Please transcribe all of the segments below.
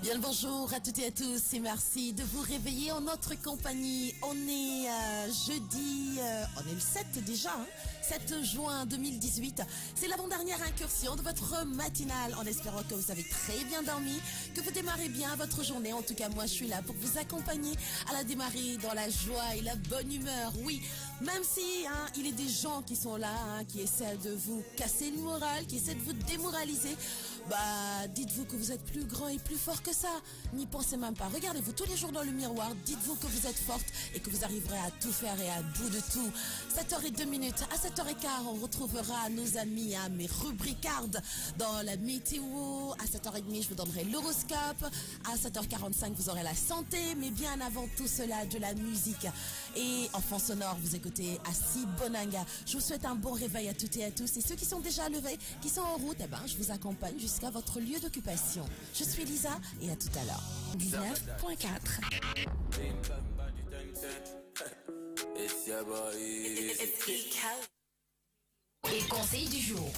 Bien le bonjour à toutes et à tous et merci de vous réveiller en notre compagnie. On est jeudi, on est le 7 déjà, 7 juin 2018. C'est l'avant-dernière incursion de votre matinale en espérant que vous avez très bien dormi, que vous démarrez bien votre journée. En tout cas, moi je suis là pour vous accompagner à la démarrer dans la joie et la bonne humeur. Oui, même si il est des gens qui sont là, qui essaient de vous casser le moral, qui essaient de vous démoraliser. Bah, dites-vous que vous êtes plus grand et plus fort que ça. N'y pensez même pas. Regardez-vous tous les jours dans le miroir. Dites-vous que vous êtes forte et que vous arriverez à tout faire et à bout de tout. 7h02. À 7h15, on retrouvera nos amis, mes rubricards dans la météo. À 7h30, je vous donnerai l'horoscope. À 7h45, vous aurez la santé. Mais bien avant tout cela, de la musique. Et en fond sonore, vous écoutez Assi Bonanga. Je vous souhaite un bon réveil à toutes et à tous. Et ceux qui sont déjà levés, qui sont en route, je vous accompagne jusqu'à votre lieu d'occupation. Je suis Lisa et à tout à l'heure. 19.4. Et conseil du jour.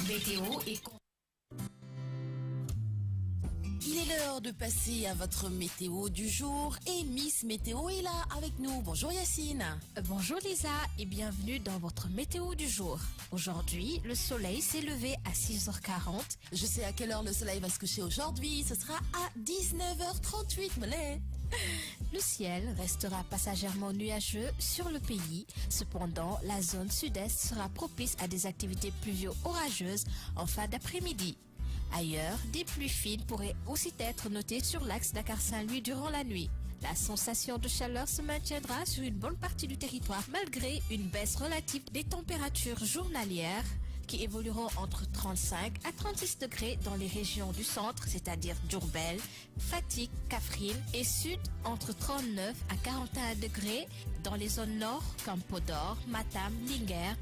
Météo et Il est l'heure de passer à votre météo du jour et Miss Météo est là avec nous. Bonjour Yacine. Bonjour Lisa et bienvenue dans votre météo du jour. Aujourd'hui, le soleil s'est levé à 6h40. Je sais à quelle heure le soleil va se coucher aujourd'hui. Ce sera à 19h38, Mollet. Le ciel restera passagèrement nuageux sur le pays. Cependant, la zone sud-est sera propice à des activités pluvio-orageuses en fin d'après-midi. Ailleurs, des pluies fines pourraient aussi être notées sur l'axe Dakar-Saint-Louis durant la nuit. La sensation de chaleur se maintiendra sur une bonne partie du territoire malgré une baisse relative des températures journalières qui évolueront entre 35 à 36 degrés dans les régions du centre, c'est-à-dire Diourbel, Fatick, Kaffrine et sud entre 39 à 41 degrés dans les zones nord comme Podor, Matam, Linguère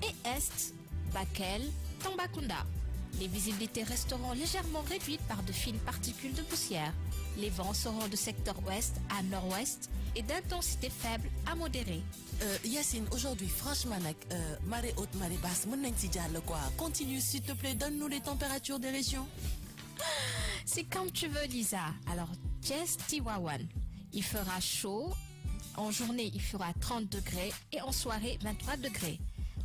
et est, Bakel, Tambacounda. Les visibilités resteront légèrement réduites par de fines particules de poussière. Les vents seront de secteur ouest à nord-ouest et d'intensité faible à modérée. Yacine, aujourd'hui, franchement, marée haute, marée basse, quoi. Continue, s'il te plaît, donne-nous les températures des régions. C'est comme tu veux, Lisa. Alors, Thiès, Tiwawan. Il fera chaud. En journée, il fera 30 degrés et en soirée, 23 degrés.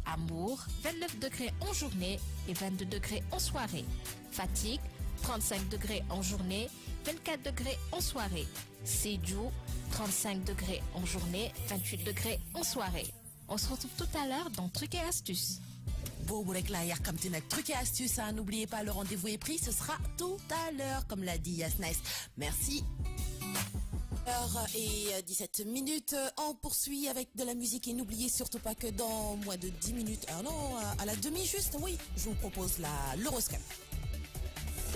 Amour, 29 degrés en journée et 22 degrés en soirée. Fatick, 35 degrés en journée, 24 degrés en soirée. Sédhiou, 35 degrés en journée, 28 degrés en soirée. On se retrouve tout à l'heure dans Trucs et Astuces. Trucs et astuces, n'oubliez pas, le rendez-vous est pris, ce sera tout à l'heure, comme l'a dit Yasnes. Merci. Et 17 minutes, on poursuit avec de la musique et n'oubliez surtout pas que dans moins de 10 minutes, à la demi juste, oui, je vous propose l'horoscope.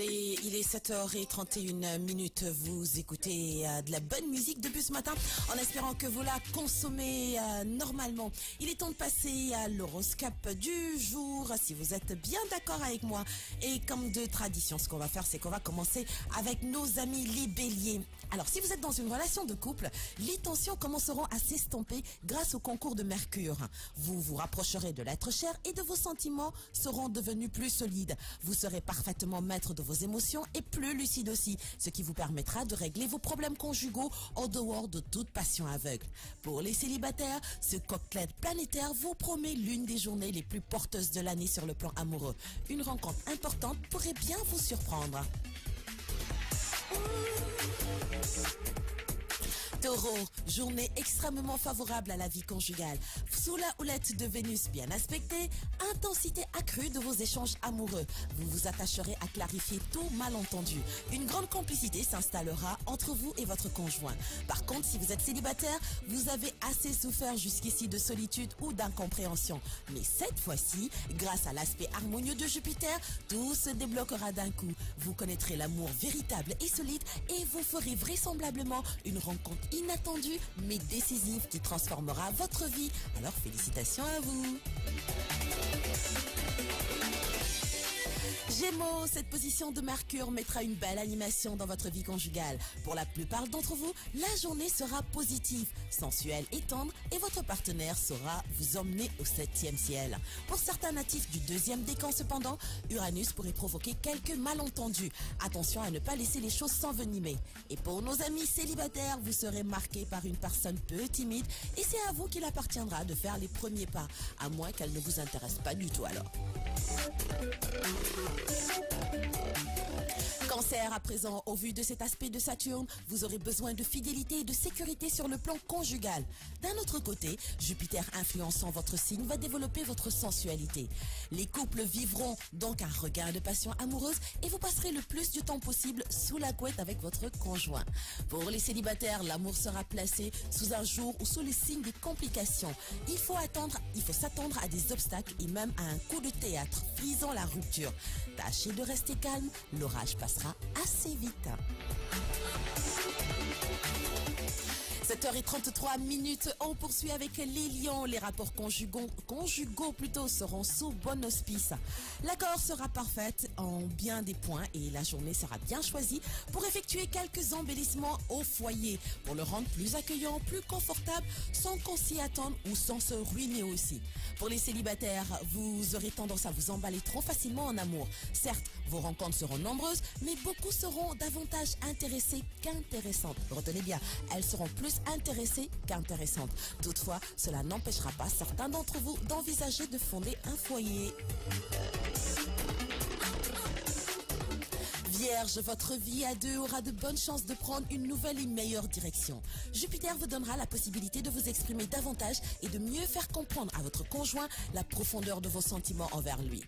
Et il est 7h31, vous écoutez de la bonne musique depuis ce matin en espérant que vous la consommez normalement. Il est temps de passer à l'horoscope du jour si vous êtes bien d'accord avec moi. Et comme de tradition, ce qu'on va faire, c'est qu'on va commencer avec nos amis les béliers. Alors si vous êtes dans une relation de couple, les tensions commenceront à s'estomper grâce au concours de Mercure. Vous vous rapprocherez de l'être cher et de vos sentiments seront devenus plus solides. Vous serez parfaitement maître de vos émotions et plus lucide aussi, ce qui vous permettra de régler vos problèmes conjugaux en dehors de toute passion aveugle. Pour les célibataires, ce cocktail planétaire vous promet l'une des journées les plus porteuses de l'année sur le plan amoureux. Une rencontre importante pourrait bien vous surprendre. Taureau, journée extrêmement favorable à la vie conjugale. Sous la houlette de Vénus bien aspectée, intensité accrue de vos échanges amoureux. Vous vous attacherez à clarifier tout malentendu. Une grande complicité s'installera entre vous et votre conjoint. Par contre, si vous êtes célibataire, vous avez assez souffert jusqu'ici de solitude ou d'incompréhension. Mais cette fois-ci, grâce à l'aspect harmonieux de Jupiter, tout se débloquera d'un coup. Vous connaîtrez l'amour véritable et solide et vous ferez vraisemblablement une rencontre inattendue mais décisive qui transformera votre vie. Alors félicitations à vous. Gémeaux, cette position de Mercure mettra une belle animation dans votre vie conjugale. Pour la plupart d'entre vous, la journée sera positive, sensuelle et tendre et votre partenaire saura vous emmener au 7e ciel. Pour certains natifs du 2e décan cependant, Uranus pourrait provoquer quelques malentendus. Attention à ne pas laisser les choses s'envenimer. Et pour nos amis célibataires, vous serez marqués par une personne peu timide et c'est à vous qu'il appartiendra de faire les premiers pas, à moins qu'elle ne vous intéresse pas du tout alors. Cancer, à présent, au vu de cet aspect de Saturne, vous aurez besoin de fidélité et de sécurité sur le plan conjugal. D'un autre côté, Jupiter influençant votre signe va développer votre sensualité. Les couples vivront donc un regain de passion amoureuse et vous passerez le plus du temps possible sous la couette avec votre conjoint. Pour les célibataires, l'amour sera placé sous un jour ou sous le signe des complications. Il faut s'attendre à des obstacles et même à un coup de théâtre frisant la rupture. Tâchez de rester calme, l'orage passera assez vite. 7h33, on poursuit avec les lions. Les rapports conjugaux seront sous bon auspice. L'accord sera parfait en bien des points et la journée sera bien choisie pour effectuer quelques embellissements au foyer, pour le rendre plus accueillant, plus confortable, sans qu'on s'y attende ou sans se ruiner aussi. Pour les célibataires, vous aurez tendance à vous emballer trop facilement en amour. Certes, vos rencontres seront nombreuses, mais beaucoup seront davantage intéressées qu'intéressantes. Retenez bien, elles seront plus intéressées qu'intéressantes. Toutefois, cela n'empêchera pas certains d'entre vous d'envisager de fonder un foyer. Vierge, votre vie à deux aura de bonnes chances de prendre une nouvelle et meilleure direction. Jupiter vous donnera la possibilité de vous exprimer davantage et de mieux faire comprendre à votre conjoint la profondeur de vos sentiments envers lui.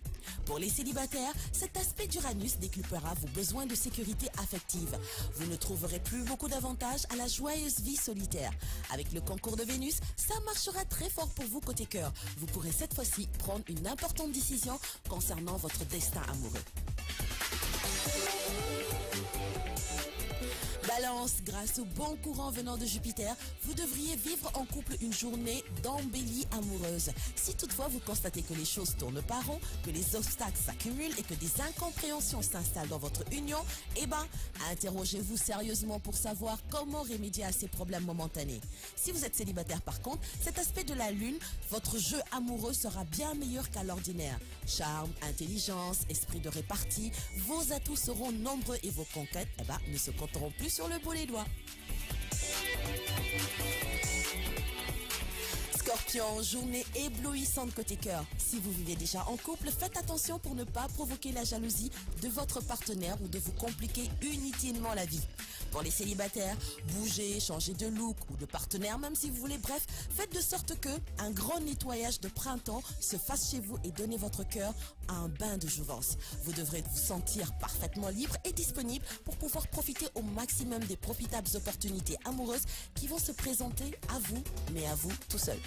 Pour les célibataires, cet aspect d'Uranus décuplera vos besoins de sécurité affective. Vous ne trouverez plus beaucoup d'avantages à la joyeuse vie solitaire. Avec le concours de Vénus, ça marchera très fort pour vous côté cœur. Vous pourrez cette fois-ci prendre une importante décision concernant votre destin amoureux. Balance, grâce au bon courant venant de Jupiter, vous devriez vivre en couple une journée d'embellie amoureuse. Si toutefois vous constatez que les choses tournent pas rond, que les obstacles s'accumulent et que des incompréhensions s'installent dans votre union, interrogez-vous sérieusement pour savoir comment remédier à ces problèmes momentanés. Si vous êtes célibataire par contre, cet aspect de la lune, votre jeu amoureux sera bien meilleur qu'à l'ordinaire. Charme, intelligence, esprit de répartie, vos atouts seront nombreux et vos conquêtes ne se compteront plus sur le bout des doigts. Scorpion, journée éblouissante côté cœur. Si vous vivez déjà en couple, faites attention pour ne pas provoquer la jalousie de votre partenaire ou de vous compliquer inutilement la vie. Pour les célibataires, bougez, changez de look ou de partenaire même si vous voulez. Bref, faites de sorte que un grand nettoyage de printemps se fasse chez vous et donnez votre cœur à un bain de jouvence. Vous devrez vous sentir parfaitement libre et disponible pour pouvoir profiter au maximum des profitables opportunités amoureuses qui vont se présenter à vous, mais à vous tout seul.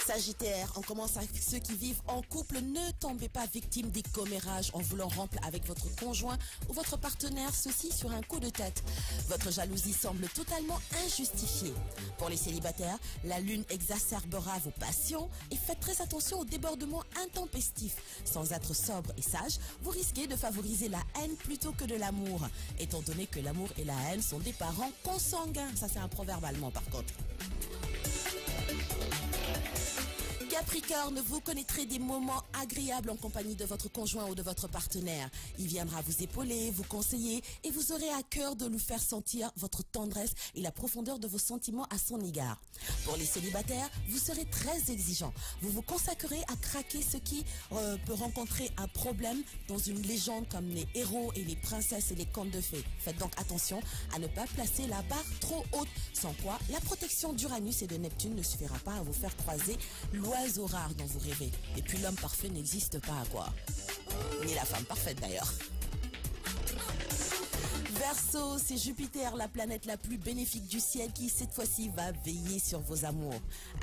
Sagittaire, on commence avec ceux qui vivent en couple. Ne tombez pas victime des commérages en voulant rompre avec votre conjoint ou votre partenaire, ceci sur un coup de tête. Votre jalousie semble totalement injustifiée. Pour les célibataires, la lune exacerbera vos passions et faites très attention aux débordements intempestifs. Sans être sobre et sage, vous risquez de favoriser la haine plutôt que de l'amour, étant donné que l'amour et la haine sont des parents consanguins. Ça, c'est un proverbe allemand par contre. Capricorne, vous connaîtrez des moments agréables en compagnie de votre conjoint ou de votre partenaire. Il viendra vous épauler, vous conseiller et vous aurez à cœur de lui faire sentir votre tendresse et la profondeur de vos sentiments à son égard. Pour les célibataires, vous serez très exigeant. Vous vous consacrerez à craquer ce qui peut rencontrer un problème dans une légende comme les héros et les princesses et les contes de fées. Faites donc attention à ne pas placer la barre trop haute, sans quoi la protection d'Uranus et de Neptune ne suffira pas à vous faire croiser l'oiseau rare dont vous rêvez. Et puis l'homme parfait n'existe pas, quoi. Ni la femme parfaite d'ailleurs. Verseau, c'est Jupiter, la planète la plus bénéfique du ciel qui cette fois-ci va veiller sur vos amours.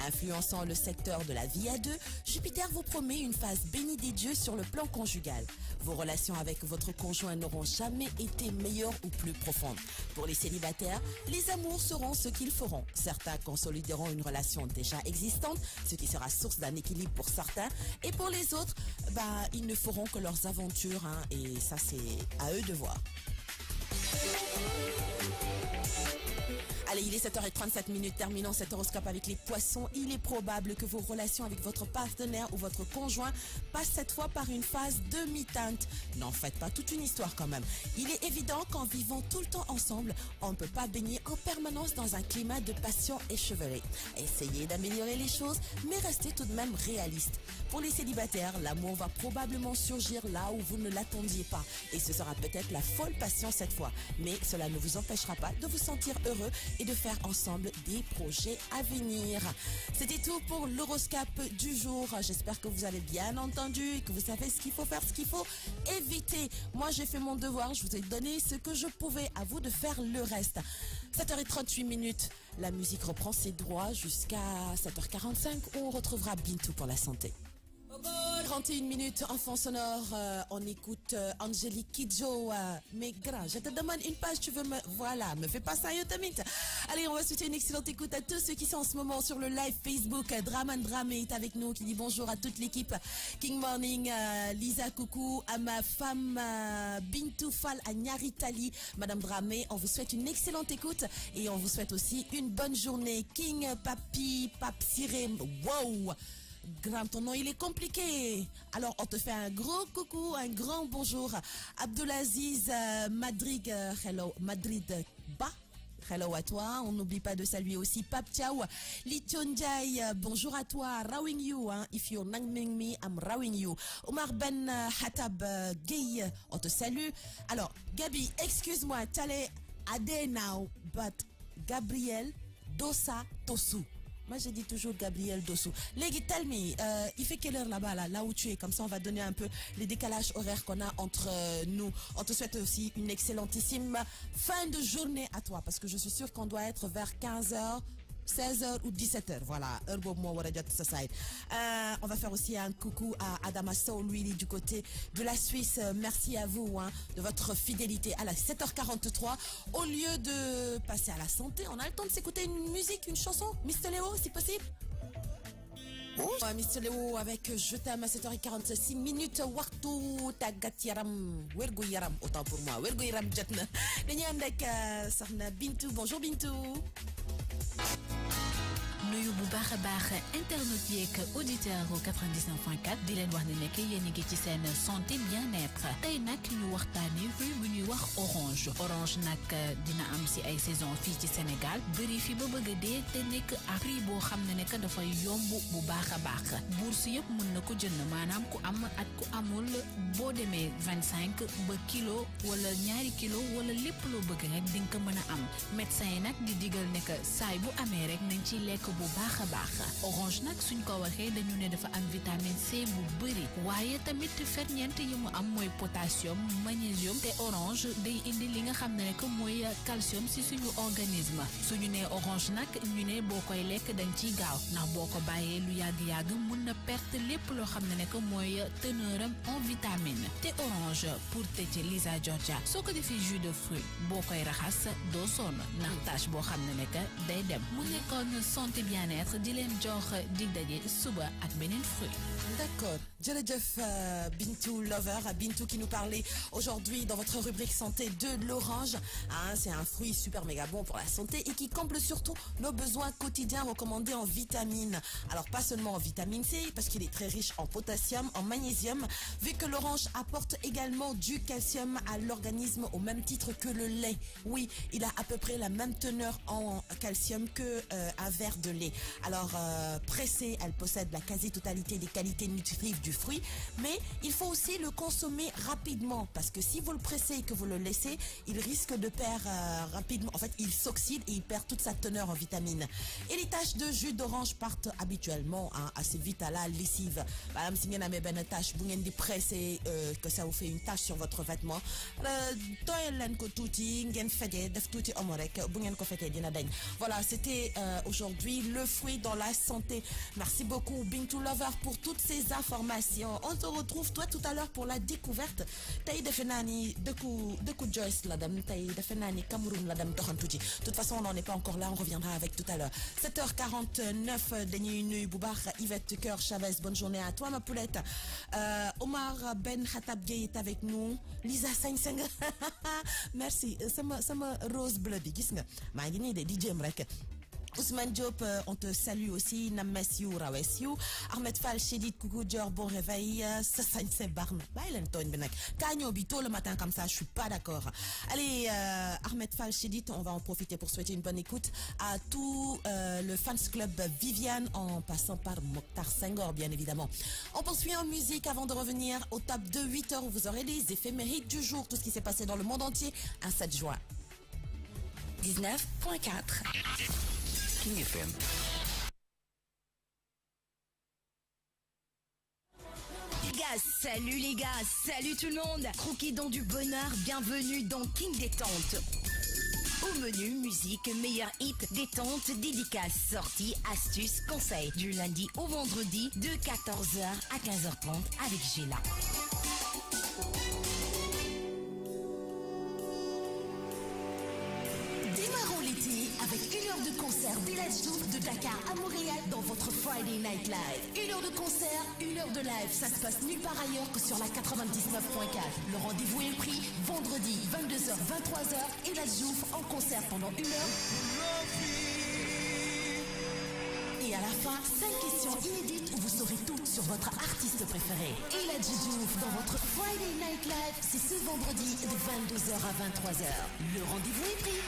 Influençant le secteur de la vie à deux, Jupiter vous promet une phase bénie des dieux sur le plan conjugal. Vos relations avec votre conjoint n'auront jamais été meilleures ou plus profondes. Pour les célibataires, les amours seront ce qu'ils feront. Certains consolideront une relation déjà existante, ce qui sera source d'un équilibre pour certains. Et pour les autres, ils ne feront que leurs aventures. Et ça, c'est à eux de voir. Allez, il est 7h37, terminons cet horoscope avec les poissons. Il est probable que vos relations avec votre partenaire ou votre conjoint passent cette fois par une phase demi-teinte. N'en faites pas toute une histoire quand même. Il est évident qu'en vivant tout le temps ensemble, on ne peut pas baigner en permanence dans un climat de passion échevelée. Essayez d'améliorer les choses, mais restez tout de même réaliste. Pour les célibataires, l'amour va probablement surgir là où vous ne l'attendiez pas. Et ce sera peut-être la folle passion cette fois. Mais cela ne vous empêchera pas de vous sentir heureux et de faire ensemble des projets à venir. C'était tout pour l'horoscope du jour. J'espère que vous avez bien entendu et que vous savez ce qu'il faut faire, ce qu'il faut éviter. Moi, j'ai fait mon devoir. Je vous ai donné ce que je pouvais. À vous de faire le reste. 7h38. La musique reprend ses droits jusqu'à 7h45 où on retrouvera Bintou pour la santé. 31 en fond sonore, on écoute Angélique Kidjo. Mais grand, je te demande une page, tu veux me... Voilà, me fais pas ça, yotamite. Allez, on va souhaiter une excellente écoute à tous ceux qui sont en ce moment sur le live Facebook. Draman Dramé est avec nous, qui dit bonjour à toute l'équipe. King Morning, Lisa, coucou, à ma femme Bintou Fall, à Nyaritali. Madame Dramé, on vous souhaite une excellente écoute et on vous souhaite aussi une bonne journée. King Papi, Papsiré, wow! Grand, ton nom il est compliqué. Alors on te fait un gros coucou, un grand bonjour. Abdulaziz Madrid, hello, Madrid Ba. Hello à toi, on n'oublie pas de saluer aussi Pap Chow, Li Chonjai, bonjour à toi, rawing you, if you're naming me, I'm rawing you. Omar Ben Hatab Gay, on te salue. Alors, Gabi, excuse-moi, t'allais Ade now, but Gabriel Dossa Tosu. Moi, j'ai dit toujours Gabriel Dossou. Légui, tell me, il fait quelle heure là-bas, là où tu es? Comme ça, on va donner un peu les décalages horaires qu'on a entre nous. On te souhaite aussi une excellentissime fin de journée à toi, parce que je suis sûre qu'on doit être vers 15h. 16h ou 17h, voilà. On va faire aussi un coucou à Adama Soul, lui, il est du côté de la Suisse. Merci à vous de votre fidélité. À la 7h43, au lieu de passer à la santé, on a le temps de s'écouter une musique, une chanson. Mr. Léo, si possible. Mr. Léo avec Je t'aime à 7h46. Waktu tagat yaram. Wergu yaram, autant pour moi. Wergu yaram jatna. Dañuy ànd ak soxna Bintou. Bonjour Bintou. nuyu bu baax a baax internet yeeg auditeur au 99.4 di leen wax ne nekk yéen a ngi ci seen santé bien-être tey nag ñu waxtaanee fruit bu ñuy wax orange nag dina am si ay saison fii ci Sénégal bëri fi ba bëgg a dee te nekk à prix boo xam ne nekk dafay yomb bu baax a baax bourse yëpp mën na ko jënd maanaam ku am ak ku amul boo demee 25 ba kilo wala ñaari kilo wala lépp loo bëgg rek di nga ko mën a am médecin yi nag di digal ne que saay bu amee rek nañ ci lekk bu baax a baax orange nag suñ ko waxee dañu ne dafa am vitamine C bu bëri waaye tamit ferñeent yi mu am mooy potassium magnésium te orange day indi li nga xam ne que mooy calcium si suñu organisme suñu nee orange nag ñu ne boo koy lekk dañ ciy gaaw ndax boo ko bàyyee lu yàgg-yàgg mun na perte lépp loo xam ne que mooy teneuram en vitamine te orange pour tëj Lisa Georgia soo ko defee jus de fruit boo koy raxas doo sonn ndax tâche boo xam ne que day dem mu nekkoon santé bien-être di leen jox dig daje suba ak beneen fruit. D'accord. Jërëjëf Bintou Lover, Bintou qui nous parlait aujourd'hui dans votre rubrique santé de l'orange. C'est un fruit super méga bon pour la santé et qui comble surtout nos besoins quotidiens recommandés en vitamines. Alors pas seulement en vitamine C parce qu'il est très riche en potassium, en magnésium, vu que l'orange apporte également du calcium à l'organisme au même titre que le lait. Oui, il a à peu près la même teneur en calcium que un verre de lait. congelée. Alors, pressée, elle possède la quasi-totalité des qualités nutritives du fruit, mais il faut aussi le consommer rapidement, parce que si vous le pressez et que vous le laissez, il risque de perdre rapidement, en fait, il s'oxyde et il perd toute sa teneur en vitamines. Et les taches de jus d'orange partent habituellement assez vite à la lessive. Madame, si vous avez une tache, vous avez pressé, que ça vous fait une tache sur votre vêtement, voilà, c'était aujourd'hui le fruit dans la santé. Merci beaucoup Bintou Lover pour toutes ces informations. On se retrouve toi tout à l'heure pour la découverte. Tay defenani de coup Joyce la dame, tay defenani Cameroun la dame doxantuji. De toute façon, on n'en est pas encore là, on reviendra avec tout à l'heure. 7h49 Denis Nuy Boubar, Yvette Cœur Chavez, bonne journée à toi ma poulette. Omar Ben Khatab Gay est avec nous. Lisa Saint-Seng. Merci. Sama Rose Bloody. Gis nga maa ngi nii de DJ rek. Ousmane Diop, on te salue aussi. Namessiou Rawessiou. Ahmed Fall, Chédid, coucou, Dior, bon réveil. C'est Barne. Kagno Bito le matin comme ça, je suis pas d'accord. Allez, Ahmed Fall, Chédid, on va en profiter pour souhaiter une bonne écoute à tout le fans club Viviane, en passant par Mokhtar Senghor, bien évidemment. On poursuit en musique avant de revenir au top de 8h où vous aurez les éphémérides du jour, tout ce qui s'est passé dans le monde entier un 7 juin. 19.4 King FM. Salut les gars, salut tout le monde. Croquis dans du bonheur, bienvenue dans King Détente. Au menu, musique, meilleur hit, détente, dédicace, sorties, astuces, conseils. Du lundi au vendredi, de 14h à 15h30 avec Géla. Démarrons l'été avec une heure de concert d'Elad Diouf de Dakar à Montréal dans votre Friday Night Live. Une heure de concert, une heure de live, ça se passe nulle part ailleurs que sur la 99.4. Le rendez-vous est pris vendredi 22h, 23h, Elad Diouf en concert pendant une heure. Et à la fin, 5 questions inédites où vous saurez tout sur votre artiste préféré. Elad Diouf dans votre Friday Night Live, c'est ce vendredi de 22h à 23h. Le rendez-vous est pris.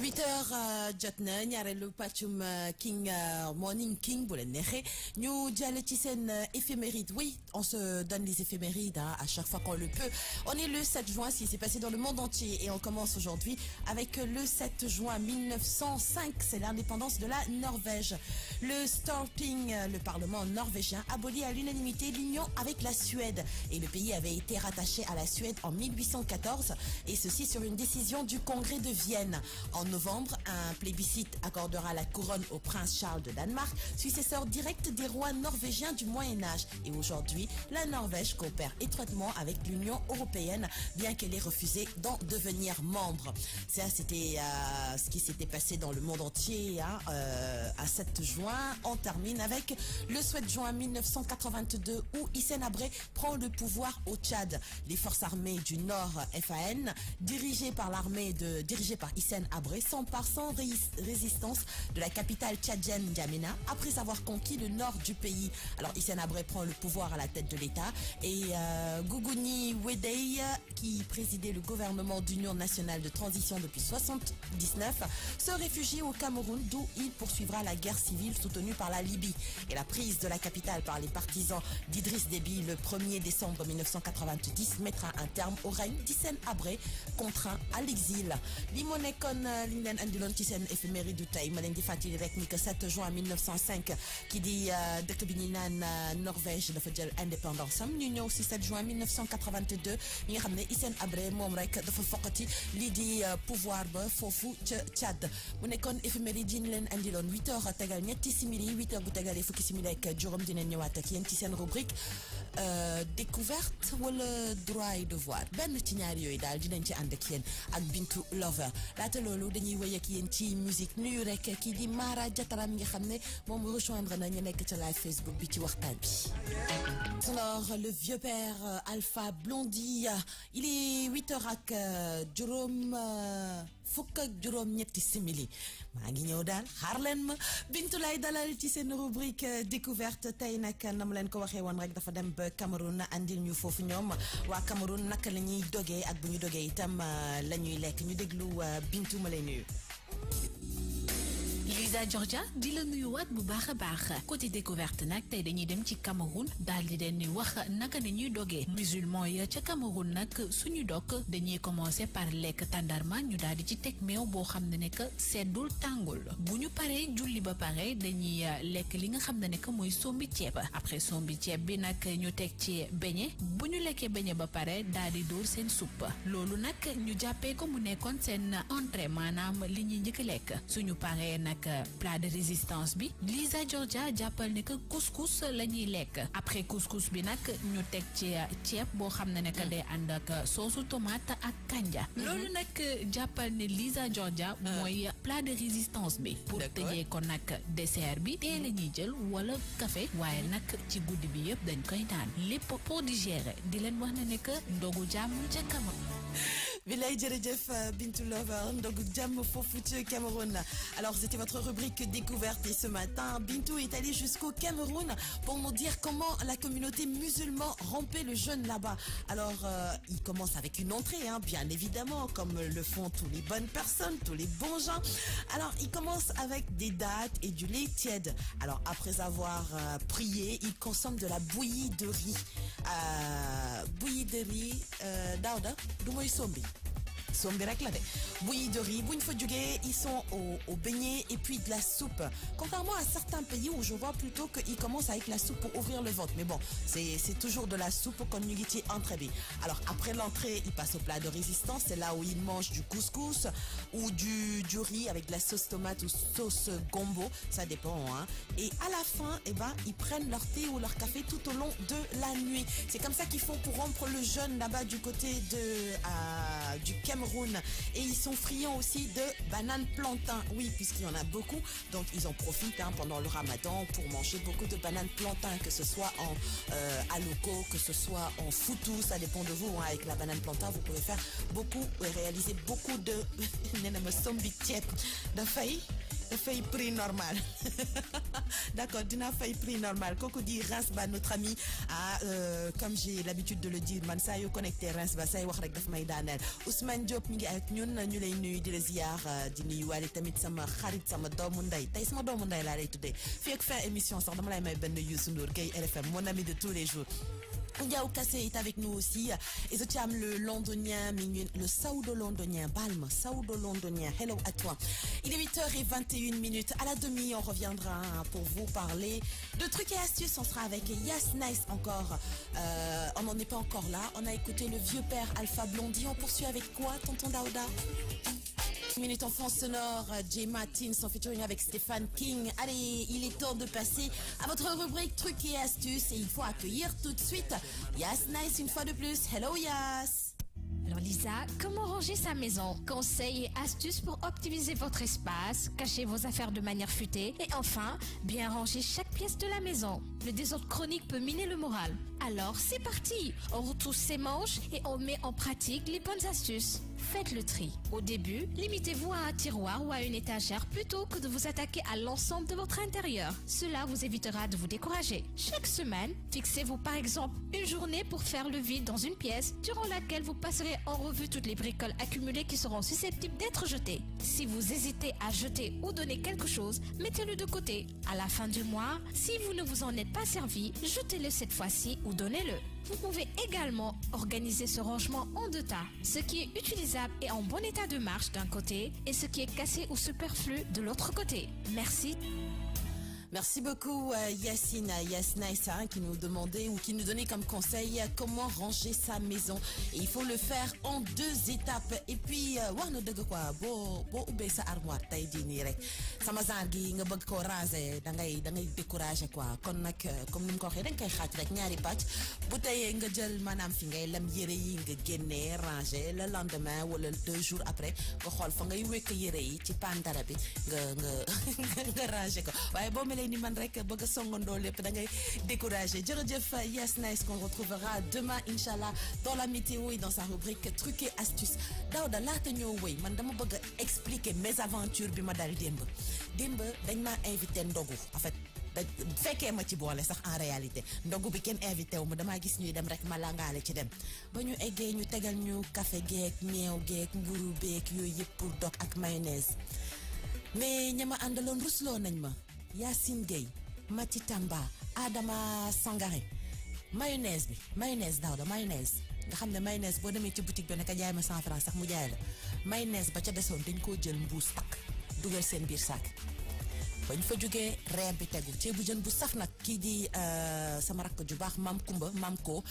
8h jot na ñaareelu pàccum King Morning King bu leen neexee ñu jàll ci seen éphéméride. Oui, on se donne les éphémérides à chaque fois qu'on le peut. On est le 7 juin, ce qui s'est passé dans le monde entier, et on commence aujourd'hui avec le 7 juin 1905, c'est l'indépendance de la Norvège. Le Storting, le Parlement norvégien, abolit à l'unanimité l'union avec la Suède, et le pays avait été rattaché à la Suède en 1814, et ceci sur une décision du Congrès de Vienne. En novembre, un plébiscite accordera la couronne au prince Charles de Danemark, successeur direct des rois norvégiens du Moyen-Âge. Et aujourd'hui, la Norvège coopère étroitement avec l'Union européenne, bien qu'elle ait refusé d'en devenir membre. Ça, c'était ce qui s'était passé dans le monde entier à 7 juin. On termine avec le 7 juin 1982, où Hissène Habré prend le pouvoir au Tchad. Les forces armées du Nord, FAN, dirigées par Hissène Habré, s'emparent sans résistance de la capitale tchadienne N'Djamena après avoir conquis le nord du pays. Alors Hissène Habré prend le pouvoir à la tête de l'État, et Gougouni Wedei, qui présidait le gouvernement d'union nationale de transition depuis 1979, se réfugie au Cameroun, d'où il poursuivra la guerre civile soutenue par la Libye. Et la prise de la capitale par les partisans d'Idriss Déby le 1er décembre 1990 mettra un terme au règne d'Hissène Habré, contraint à l'exil. Li leen andiloon ci seen éphéméride du tey ma leen di fàttali rek ni que 7 juin 1905 ki di dëkk bi ñu naan Norvège dafa jël indépendance am. ñu ñëw si 7 juin 1982 ñi nga xam ne Hissène Habré moom rek dafa foqati lii di pouvoir ba foofu ca Tchad. mu nekkoon éphéméride yi ñu leen andiloon 8h tegal ñetti simili, 8h bu tegalee fukki simili ak juróom dinañ ñëwaat ak yéen ci seen rubrique découverte wala droit et devoir. benn ci ñaar yooyu daal dinañ ci ànd ak yéen ak Bintu Lover. laata loolu dañuy wéy ak yéen ci musique nuyu rek kii di Mara Diatara mi nga xam ne moom rejoindre na ñu nekk ca live Facebook bi ci waxtaan bi. Alors le vieux père Alpha Blondy, il est 8h ak juróom fukk ak juróom-ñetti simili maa ngi ñëw daal xaar leen ma Bintu lay dalal ci seen rubrique découverte tey nag na ma leen ko waxee woon rek dafa dem ba Cameroun andil ñu foofu ñoom waa Cameroun naka la ñuy dogee ak bu ñu dogee itam la ñuy lekk ñu déglu Bintu ma lay nuyu. Lisa Georgia di la nuyuwaat bu baax a baax côté découverte nag tey dañuy dem ci Cameroun daal di leen di wax naka la ñuy dogee musulman ya ca Cameroun nag suñu dog dañuy commencer par lekk tàndarma ñu daal di ci teg meew boo xam ne que seddul tàngul bu ñu paree julli ba pare dañuy lekk li nga xam ne que mooy sombi ceeb après sombi ceeb bi nag ñu teg ci beñe bu ñu lekkee beñe ba pare daal di dóor seen supp loolu nag ñu jàppee ko mu nekkoon seen entrée maanaam li ñuy njëkk lekk suñu paree nag plat de résistance bi Lisa Georgia jàppal ne que couscous la ñuy lekk après couscous bi nag ñu teg ci ceeb boo xam ne que day ànd ak soosu tomate ak kanja loolu nag jàppal ne Lisa Georgia mooy plat de résistance bi pour tëjee ko nag dessert bi tee la ñuy jël wala café waaye nag ci guddi bi yëpp dañ koy naan lépp pour digérer di leen wax ne que ndogu jàmm ca Cameroun. Bilay jërëjëf Bintou Lover ndogu jàmm foofu ci Cameroun. Alors c'était votre rubrique découverte et ce matin Bintou est allée jusqu'au Cameroun pour nous dire comment la communauté musulmane rompait le jeûne là-bas. Alors il commence avec une entrée bien évidemment comme le font toutes les bonnes personnes, tous les bons gens. Alors il commence avec des dattes et du lait tiède. Alors après avoir prié, il consomme de la bouillie de riz. Bouillie de riz Daouda du mooy sombi rek la de bouillie de riz bu ñu fa jógee ils sont au beignet et puis de la soupe contrairement à certains pays où je vois plutôt qu'ils commencent avec la soupe pour ouvrir le ventre mais bon c'est toujours de la soupe kon ñu ngi ci entrée bi alors après l'entrée il passe au plat de résistance c'est là où ils mangent du couscous ou du riz avec de la sauce tomate ou sauce gombo ça dépend et à la fin ils prennent leur thé ou leur café tout au long de la nuit c'est comme ça qu'ils font pour rompre le jeûne là-bas du côté du Cameroun et ils sont friands aussi de bananes plantain oui puisqu'il y en a beaucoup donc ils en profitent pendant le ramadan pour manger beaucoup de bananes plantain que ce soit en aloko que ce soit en foutou ça dépend de vous avec la banane plantain vous pouvez faire beaucoup et réaliser beaucoup de nenama sombi ceeb dafay prix normal d'accord dina fay prix normal kooku di Reims Ba notre ami comme j'ai l'habitude de le dire man saa yoo connecté Reims Ba say wax rek daf may daaneel Ousmane Diop mi ngi ak ñun ñu lay nuyu di la ziar di nuyu waale tamit sama xarit sama doomu ndey tey sama doomu ndey laa lay tuddee fii ak fin émission sax dama lay may benn Youssou Ndour Gueye RFM mon ami de tous les jours Ndiaou Kassé est avec nous aussi et je tiens le londonien le saoudo-londonien Balm saoudo-londonien hello à toi il est 8h21 à la demi on reviendra pour vous parler de trucs et astuces on sera avec Yas Nice encore on n'en est pas encore là on a écouté le vieux père Alpha Blondy on poursuit avec quoi tonton Daouda minute en fond sonore, J. Martin en featuring avec Stéphane King. Allez, il est temps de passer à votre rubrique trucs et astuces et il faut accueillir tout de suite Yas Nice une fois de plus. Hello Yas. Alors Lisa, comment ranger sa maison? Conseils et astuces pour optimiser votre espace, cacher vos affaires de manière futée et enfin, bien ranger chaque pièce de la maison. Le désordre chronique peut miner le moral. Alors c'est parti, on retrousse ses manches et on met en pratique les bonnes astuces. Faites le tri. Au début, limitez-vous à un tiroir ou à une étagère plutôt que de vous attaquer à l'ensemble de votre intérieur. Cela vous évitera de vous décourager. Chaque semaine, fixez-vous par exemple une journée pour faire le vide dans une pièce durant laquelle vous passerez en revue toutes les bricoles accumulées qui seront susceptibles d'être jetées. Si vous hésitez à jeter ou donner quelque chose, mettez-le de côté. À la fin du mois, si vous ne vous en êtes pas servi, jetez-le cette fois-ci ou donnez-le. Vous pouvez également organiser ce rangement en deux tas. Ce qui est utilisable et en bon état de marche d'un côté et ce qui est cassé ou superflu de l'autre côté. Merci. Merci beaucoup Yacine Nice qui nous demandait ou qui nous donnait comme conseil comment ranger sa maison. Et il faut le faire en deux étapes. Et puis wax na dëgg quoi boo ubbee sa armoire tey jii nii rek sama genre gi nga bëgg ko ranger da ngay décourager quoi kon nag comme ni mu ko waxee da nga koy xaaj rek ñaari pàcc bu teyee nga jël maanaam fi ngay lem yére yi nga génnee ranger le lendemain wala 2 jours après nga xool fa ngay wekk yére yi ci pandara bi nga ranger ko waaye boo mel liggéey ni man rek bëgg a songandoo lépp da ngay découragé jërëjëf Yes Nice qu'on retrouvera demain inchallah dans la météo et dans sa rubrique trucs et astuces Daouda laata ñoo wëy man dama bëgg a expliquer mes aventures bi ma dal démb dañ ma invité ndogu en fait fekkee ma ci boole sax en réalité ndogu bi kenn invité wu ma damaa gis ñuy dem rek ma langaale ci dem ba ñu eggee ñu tegal ñu café geek meew geek mburu beek yooyu yëpp pour dog ak mayonnaise mais ñama àndaloon rusloo nañ ma Yacine Gueye Mati Tamba Adama Sangare mayonnaise Daouda mayonnaise nga xam ne mayonnaise boo demee ci boutique bi naka jaay ma 100 francs sax mu jaay la mayonnaise ba ca desoon dañ koo jël mbuus takk dugal seen biir saak bañ fa jógee reer bi tegu ceebu jën bu saf nag kii di sama rakk ju baax maam Kumba maam ko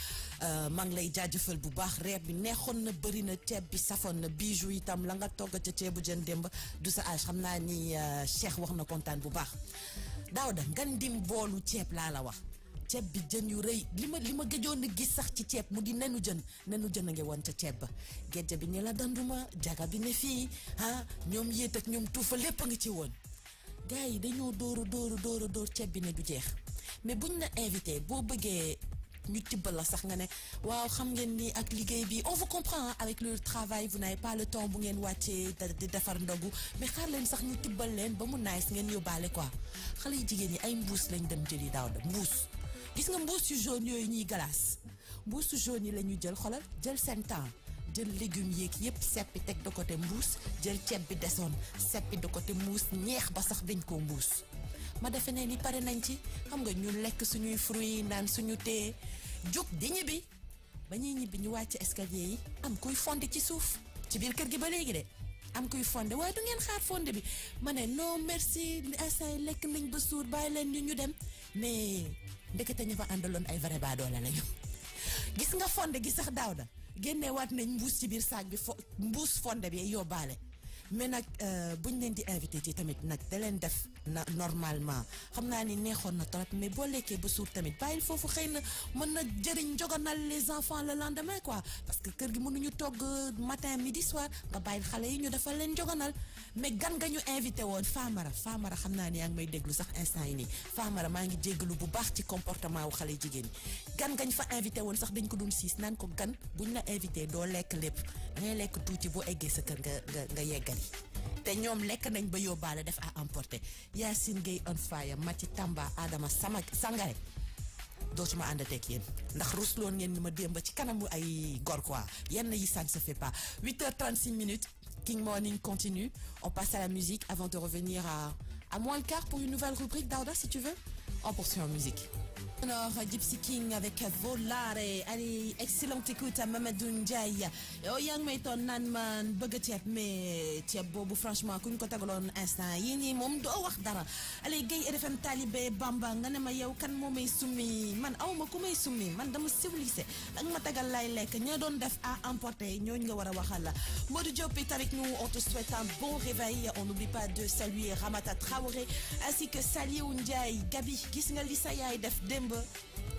maa ngi lay jaajëfal bu baax reer bi neexoon na bëri na ceeb bi safoon na bijou itam la nga togg ca ceebu jën démb du sa âge xam naa ni Cheikh wax na kontaan bu baax Daouda ngan dim boolu ceeb laa la wax ceeb bi jën yu rëy li ma gëjoon a gis sax ci ceeb mu di nenu jën a ngi woon ca ceeb ba géej bi ni la danduma jaga bi ne fii ñoom yéet ak ñoom tuufa lépp a ngi ci woon gars yi dañoo dóor ceeb bi ne du jeex mais buñ la invité boo bëggee ñu tibbal la sax nga ne waaw xam ngeen ni ak liggéey bi on vous comprend avec le travail vous n'avez pas le temps bu ngeen wàccee di defar ndogu mais xaar leen sax ñu tibbal leen ba mu nice ngeen yóbbaale quoi xale yu jigéen ñi ay mbuus lañ dem jëli Daouda mbuus gis nga mbuus yu jaune yooyu ñuy glace mbuus yu jaune yi la ñu jël xolal jël seen temps jël légumes yeeg yépp seppi teg de côté mbuus jël ceeb bi desoon seppi de côté mbuus ñeex ba sax dañ ko mbuus ma defe ne ni pare nañ ci xam nga ñu lekk suñuy fruits naan suñu tee jóg di ñibbi ba ñuy ñibbi ñu wàcc escalier yi am kuy fonde ci suuf ci biir kër gi ba léegi de am kuy fonde waaye du ngeen xaar fonde bi ma ne non merci instant lekk nañ ba suur bàyyi leen ñu dem mais ndekete ñu fa àndaloon ay vrai baadoole lañu gis nga fonde gi sax Daouda génneewaat nañ mbuus ci biir saak bi mbuus fonde bi yóbbaale mais nag buñ leen di invité ci tamit nag da leen def normalement xam naa ni neexoon na trop mais boo lekkee ba suur tamit bàyyil foofu xëy na mën na jëriñ njoganal les enfants le lendemain quoi parce que kër gi mënuñu togg matin midi soir nga bàyyil xale yi ñu defal leen njoganal mais gan nga ñu invité woon Famara xam naa ni yaa ngi may déglu sax instant yi nii Famara maa ngi jéggalu bu baax ci comportement wu xale jigéen ñi gan ngañ fa invité woon sax dañ ko doon siis naan ko gan buñ la invité doo lekk lépp dangay lekk tuuti boo eggee sa kër nga yeggali te ñoom lekk nañ ba yóbbaale def à emporter Yacine Gueye on fire Mati Tamba Adama Sangare dootuma àndateeg yéen ndax rusloon ngeen ni ma démb ci kanamu ay gor quoi yenn yi ça ne se fait pas 8h36 minutes King Morning continue on passe à la musique avant de revenir à moins le quart pour une nouvelle rubrique Daouda si tu veux on poursuit en musique. Alors, Gypsy King avec Volare. Allez, excellente écoute à Mamadou Ndiaye. Oh, yang may ton nan man bëgg ceeb mais ceeb boobu franchement kuñ ko tagaloon instant yii nii moom doo wax dara. Allez, Gueye RFM Talibé Bamba nga ne ma yow kan moo may summi man awma ku may summi man dama civilisé danga ma tagal lay lekk ña doon def à emporter ñooñu nga war a waxal. Modou Diop est avec nous, on te souhaite un bon réveil. On n'oublie pas de saluer Ramata Traoré ainsi que Saliou Ndiaye. Gabi, gis nga li sa yaay def démb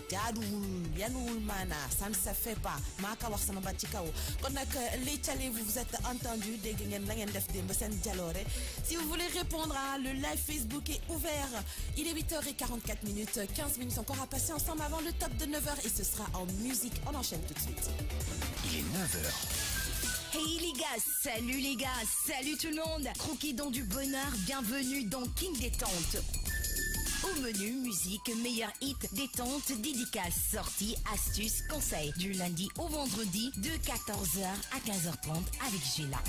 jaaduwul yanuwul maana ça ne se fait pas maa ka wax sama baat ci kaw kon nag les Thialé vous êtes entendu dégg ngeen la ngeen def démb seen jaloore si vous voulez répondre le live Facebook est ouvert il est 8h44 minutes 15 minutes encore à passer ensemble avant le top de 9h et ce sera en musique on enchaîne tout de suite. Il est 9h. Hey les gars, salut tout le monde. Croquis dans du bonheur, bienvenue dans King Détente. Au menu, musique, meilleur hit, détente, dédicace, sorties, astuces, conseils. Du lundi au vendredi, de 14h à 15h30 avec Gila.